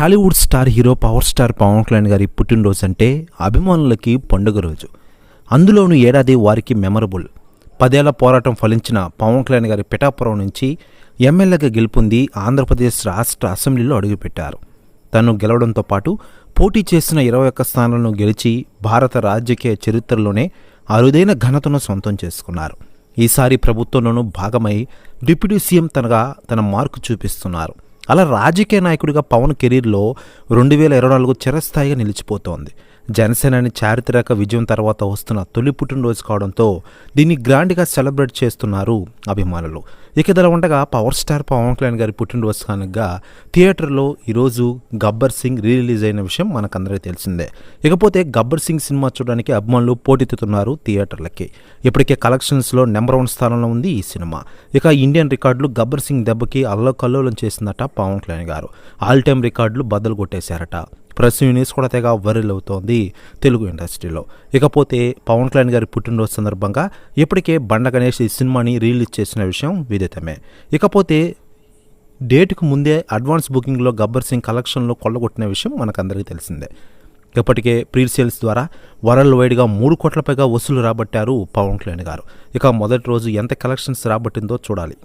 Tollywood star hero power star Pawan Kalyan గారి పుట్టినరోజు అంటే అభిమానులకి పండుగ రోజు. అందులోనూ ఏడాది వారికి మెమరబుల్. 10 ఏళ్ల పోరాటం ఫలించిన పవన్ కళ్యాణ్ గారి పిఠాపురం నుంచి ఎమ్మెల్యేగా గెలుపొంది ఆంధ్రప్రదేశ్ రాష్ట్ర అసెంబ్లీలో అడుగుపెట్టారు. తను గెలవడంతో పాటు పోటీ చేసిన 21 స్థానాలను గెలిచి భారత రాజకీయ చరిత్రలోనే అరుదైన ఘనతను సొంతం చేసుకున్నారు. ఈసారి ప్రభుత్వంలోనూ భాగమై డిప్యూటీ సీఎం తన మార్కు చూపిస్తున్నారు. అలా రాజకీయ నాయకుడిగా పవన్ కెరీర్లో 2024 చిరస్థాయిగా నిలిచిపోతోంది. జనసేనాని చారిత్రక విజయం తర్వాత వస్తున్న తొలి పుట్టినరోజు కావడంతో దీన్ని గ్రాండ్గా సెలబ్రేట్ చేస్తున్నారు అభిమానులు. ఇకదలా ఉండగా పవర్ స్టార్ పవన్ కళ్యాణ్ గారి పుట్టినరోజు కానుకగా థియేటర్లో ఈరోజు గబ్బర్ సింగ్ రిలీజ్ అయిన విషయం మనకందరికీ తెలిసిందే. ఇకపోతే గబ్బర్ సింగ్ సినిమా చూడడానికి అభిమానులు పోటెత్తుతున్నారు థియేటర్లకి. ఇప్పటికే కలెక్షన్స్లో నెంబర్ 1 స్థానంలో ఉంది ఈ సినిమా. ఇక ఇండియన్ రికార్డులు గబ్బర్ సింగ్ దెబ్బకి అల్లకల్లోలం చేసిందట పవన్ కళ్యాణ్ గారు. ఆల్ టైమ్ రికార్డులు బద్దలు కొట్టేశారట. ప్రెస్ న్యూస్ కూడా తెగ వైరల్ అవుతోంది తెలుగు ఇండస్ట్రీలో. ఇకపోతే పవన్ కళ్యాణ్ గారి పుట్టినరోజు సందర్భంగా ఇప్పటికే బండ గణేష్ ఈ సినిమాని రిలీజ్ చేసిన విషయం విదితమే. ఇకపోతే డేట్కు ముందే అడ్వాన్స్ బుకింగ్లో గబ్బర్ సింగ్ కలెక్షన్లో కొల్లగొట్టిన విషయం మనకందరికీ తెలిసిందే. ఇప్పటికే ప్రీ సేల్స్ ద్వారా వరల్డ్ వైడ్గా 3 కోట్ల పైగా వసూలు రాబట్టారు పవన్ కళ్యాణ్ గారు. ఇక మొదటి రోజు ఎంత కలెక్షన్స్ రాబట్టిందో చూడాలి.